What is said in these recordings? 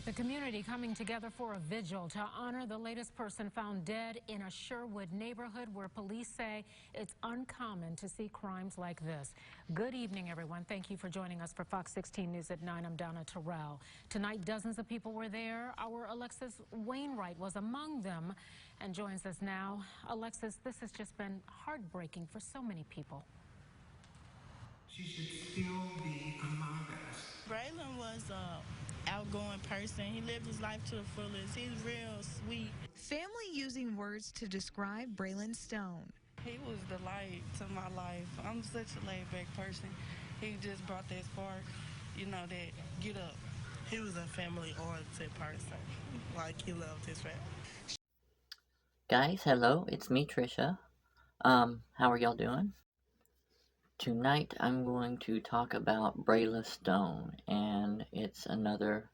The community coming together for a vigil to honor the latest person found dead in a Sherwood neighborhood where police say it's uncommon to see crimes like this. Good evening, everyone. Thank you for joining us for Fox 16 News at 9. I'm Donna Terrell. Tonight, dozens of people were there. Our Alexis Wainwright was among them and joins us now. Alexis, this has just been heartbreaking for so many people. She should still be among us. Brayla was an outgoing person. He lived his life to the fullest. He's real sweet. Family using words to describe Brayla Stone. He was the light to my life. I'm such a laid-back person. He just brought that spark, that get up. He was a family-oriented person. Like, he loved his family. Guys, hello, it's me, Trisha. How are y'all doing? Tonight I'm going to talk about Brayla Stone, and it's another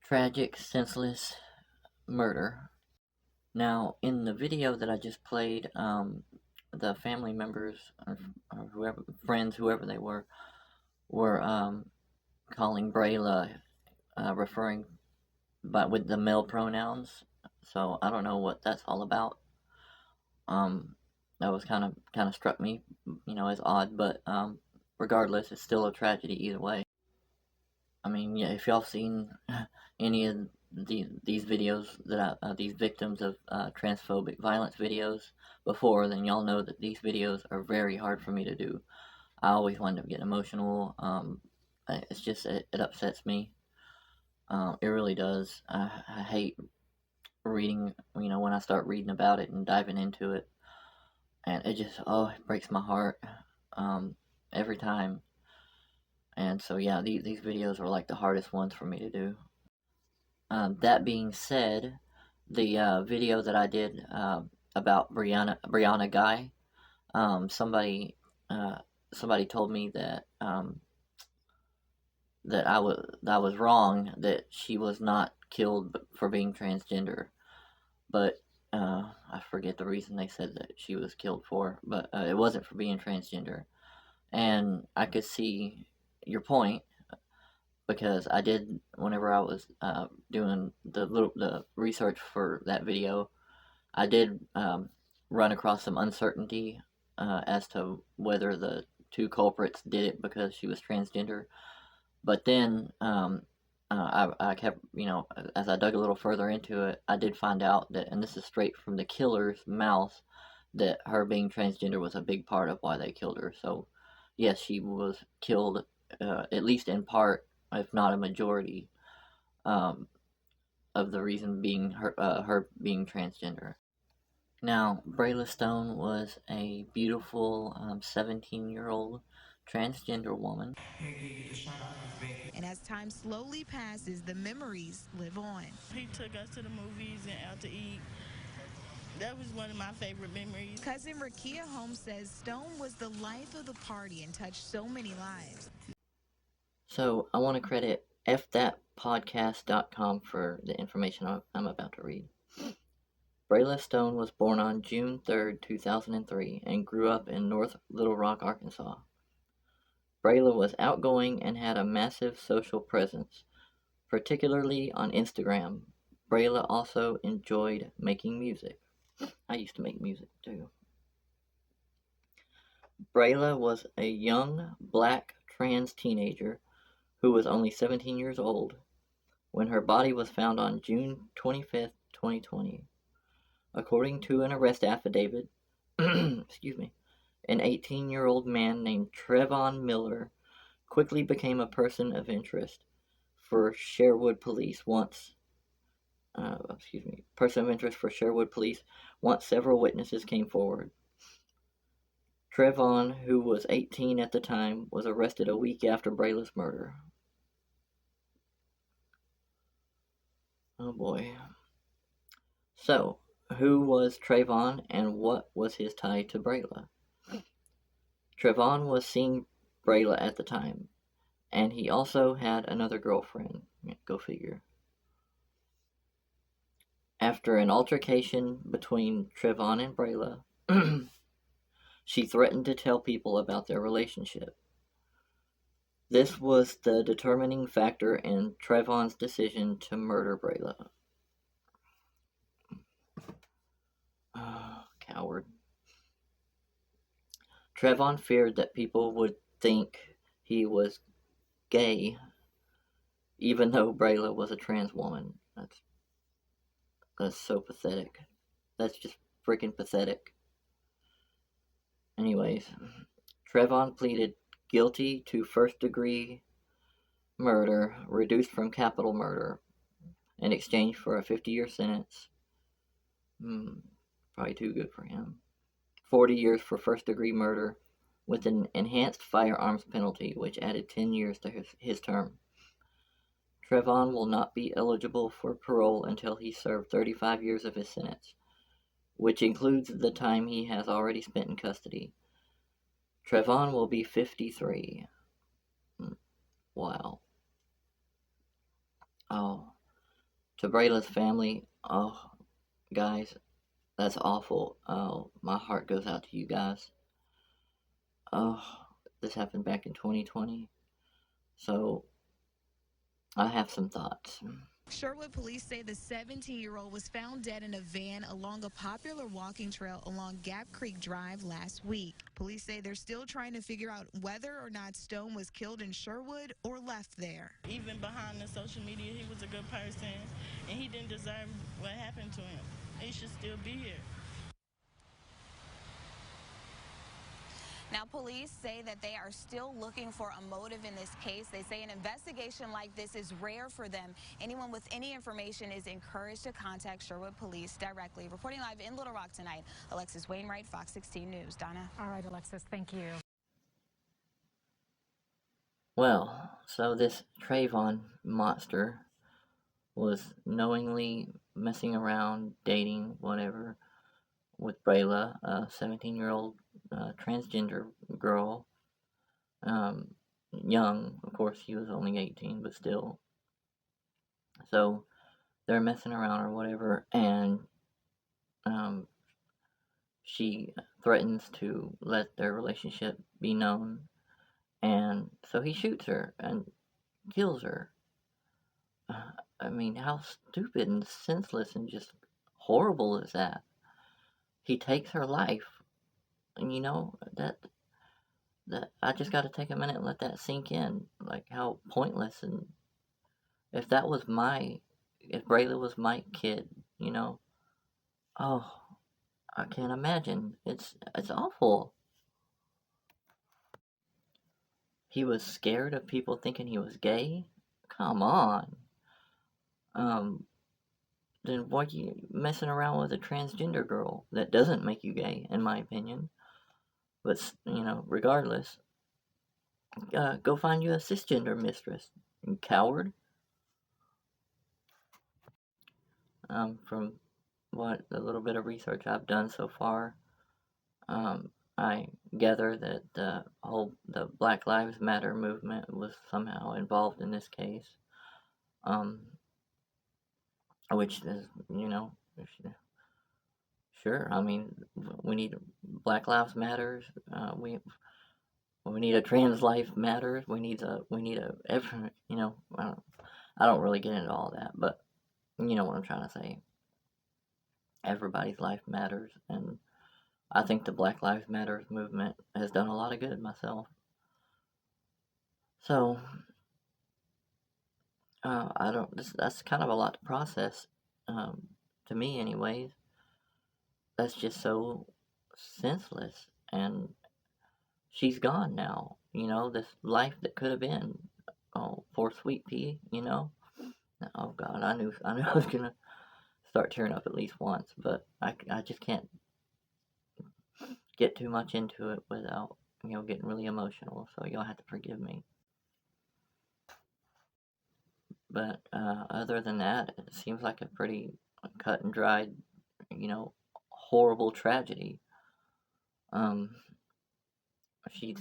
tragic, senseless murder. Now, in the video that I just played, the family members, or whoever, friends, whoever they were calling Brayla, referring with the male pronouns. So I don't know what that's all about. That was kind of struck me, as odd, but regardless, it's still a tragedy either way. I mean, yeah, if y'all seen any of these videos these victims of transphobic violence videos before, then y'all know that these videos are very hard for me to do. I always wind up getting emotional. It's just it upsets me. It really does. I hate reading, when I start reading about it and diving into it. And it just, it breaks my heart every time. And so, yeah, these videos are like the hardest ones for me to do. That being said, the video that I did about Brianna Guy, somebody told me that that I was wrong, that she was not killed for being transgender, but I forget the reason they said that she was killed for, but it wasn't for being transgender. And I could see your point, because I did, whenever I was doing the research for that video, I did run across some uncertainty as to whether the two culprits did it because she was transgender. But then I kept, as I dug a little further into it, I did find out that, and this is straight from the killer's mouth, that her being transgender was a big part of why they killed her. So, yes, she was killed, at least in part, if not a majority, of the reason being her being transgender. Now, Brayla Stone was a beautiful 17-year-old transgender woman. And as time slowly passes, the memories live on. He took us to the movies and out to eat. That was one of my favorite memories. Cousin Rakia Holmes says Stone was the life of the party and touched so many lives. So I want to credit fthatpodcast.com for the information I'm about to read. Brayla Stone was born on June 3rd, 2003, and grew up in North Little Rock, Arkansas. Brayla was outgoing and had a massive social presence, particularly on Instagram. Brayla also enjoyed making music. I used to make music too. Brayla was a young black trans teenager who was only 17 years old when her body was found on June 25th, 2020. According to an arrest affidavit, excuse me, an 18-year-old man named Trevone Miller quickly became a person of interest for Sherwood Police once several witnesses came forward. Trevone, who was 18 at the time, was arrested a week after Brayla's murder. Oh boy. So, who was Trevone and what was his tie to Brayla? Trevone was seeing Brayla at the time, and he also had another girlfriend. Go figure. After an altercation between Trevone and Brayla, she threatened to tell people about their relationship. This was the determining factor in Trevone's decision to murder Brayla. Coward. Trevone feared that people would think he was gay, even though Brayla was a trans woman. That's so pathetic. That's just freaking pathetic. Anyways, Trevone pleaded guilty to first-degree murder, reduced from capital murder, in exchange for a 50-year sentence. Probably too good for him. 40 years for first-degree murder, with an enhanced firearms penalty, which added 10 years to his term. Trevone will not be eligible for parole until he served 35 years of his sentence, which includes the time he has already spent in custody. Trevone will be 53. Wow. Oh. To Brayla's family, oh, guys, that's awful. Oh, my heart goes out to you guys. Oh, this happened back in 2020. So, I have some thoughts. Sherwood police say the 17-year-old was found dead in a van along a popular walking trail along Gap Creek Drive last week. Police say they're still trying to figure out whether or not Stone was killed in Sherwood or left there. Even behind the social media, he was a good person, and he didn't deserve what happened to him. He should still be here. Now, police say that they are still looking for a motive in this case. They say an investigation like this is rare for them. Anyone with any information is encouraged to contact Sherwood Police directly. Reporting live in Little Rock tonight, Alexis Wainwright, Fox 16 News. Donna. All right, Alexis, thank you. Well, so this Trevone monster was knowingly messing around, dating, whatever, with Brayla, a 17-year-old transgender girl. Young, of course, he was only 18, but still. So they're messing around or whatever, and she threatens to let their relationship be known, and so he shoots her and kills her. I mean, how stupid and senseless and just horrible is that? He takes her life, and that I just got to take a minute and let that sink in, like how pointless. And if Brayla was my kid, oh, I can't imagine. It's awful. He was scared of people thinking he was gay? Come on. Then why are you messing around with a transgender girl? That doesn't make you gay, in my opinion. But, regardless, go find you a cisgender mistress, you coward. From what the little bit of research I've done so far, I gather that the Black Lives Matter movement was somehow involved in this case. Which is, sure. I mean, we need Black Lives Matters. We need a trans life matters. We need a every. I don't really get into all that, but you know what I'm trying to say. Everybody's life matters, and I think the Black Lives Matters movement has done a lot of good myself. So, that's kind of a lot to process, to me anyways. That's just so senseless, and she's gone now, this life that could have been. Oh, poor sweet pea, Oh God, I knew I was gonna start tearing up at least once, but I just can't get too much into it without, getting really emotional, so y'all have to forgive me. But other than that, it seems like a pretty cut and dried, horrible tragedy. She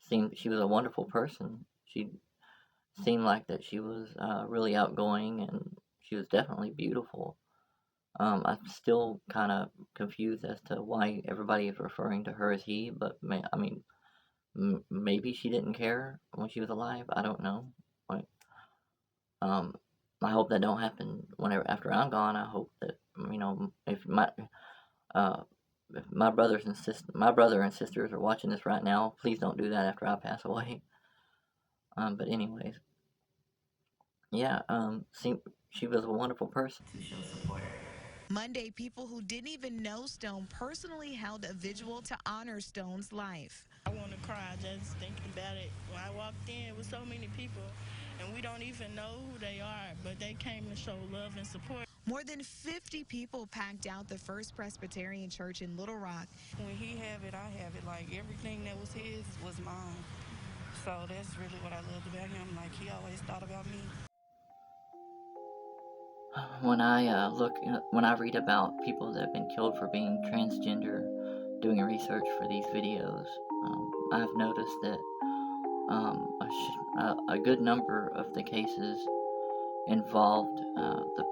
seemed she was a wonderful person. She seemed like that she was really outgoing, and she was definitely beautiful. I'm still kind of confused as to why everybody is referring to her as he, but I mean, Maybe she didn't care when she was alive. I don't know. Like, um, I hope that don't happen whenever after I'm gone. I hope that uh, if my brother and sisters are watching this right now, please don't do that after I pass away. But anyways, yeah. She was a wonderful person. To show support. Monday, people who didn't even know Stone personally held a vigil to honor Stone's life. I want to cry just thinking about it. When I walked in with so many people, and we don't even know who they are, but they came to show love and support. More than 50 people packed out the First Presbyterian Church in Little Rock. When he have it, I have it. Like, everything that was his was mine. So that's really what I loved about him. Like, he always thought about me. When I read about people that have been killed for being transgender, doing research for these videos, I've noticed that a good number of the cases involved the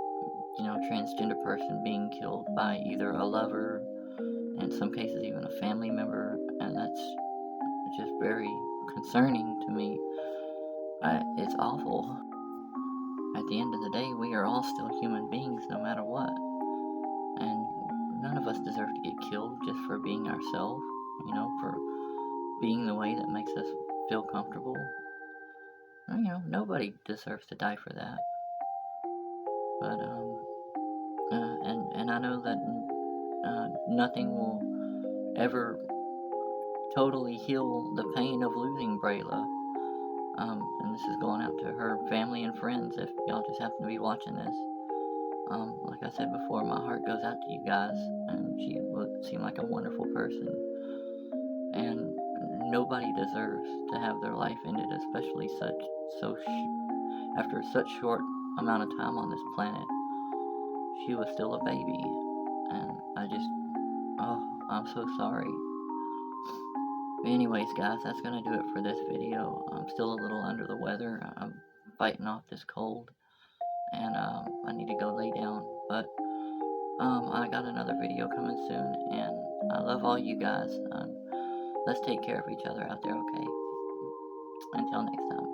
transgender person being killed by either a lover, in some cases even a family member, and that's just very concerning to me. It's awful. At the end of the day, we are all still human beings no matter what. And none of us deserve to get killed just for being ourselves, for being the way that makes us feel comfortable. Nobody deserves to die for that. But, and I know that nothing will ever totally heal the pain of losing Brayla. And this is going out to her family and friends if y'all just happen to be watching this. Like I said before, my heart goes out to you guys, and she seemed like a wonderful person. And nobody deserves to have their life ended, especially after such short amount of time on this planet. She was still a baby, and I'm so sorry. But anyways, guys, that's gonna do it for this video. I'm still a little under the weather. I'm fighting off this cold, and I need to go lay down. But I got another video coming soon, and I love all you guys. Let's take care of each other out there, okay? Until next time.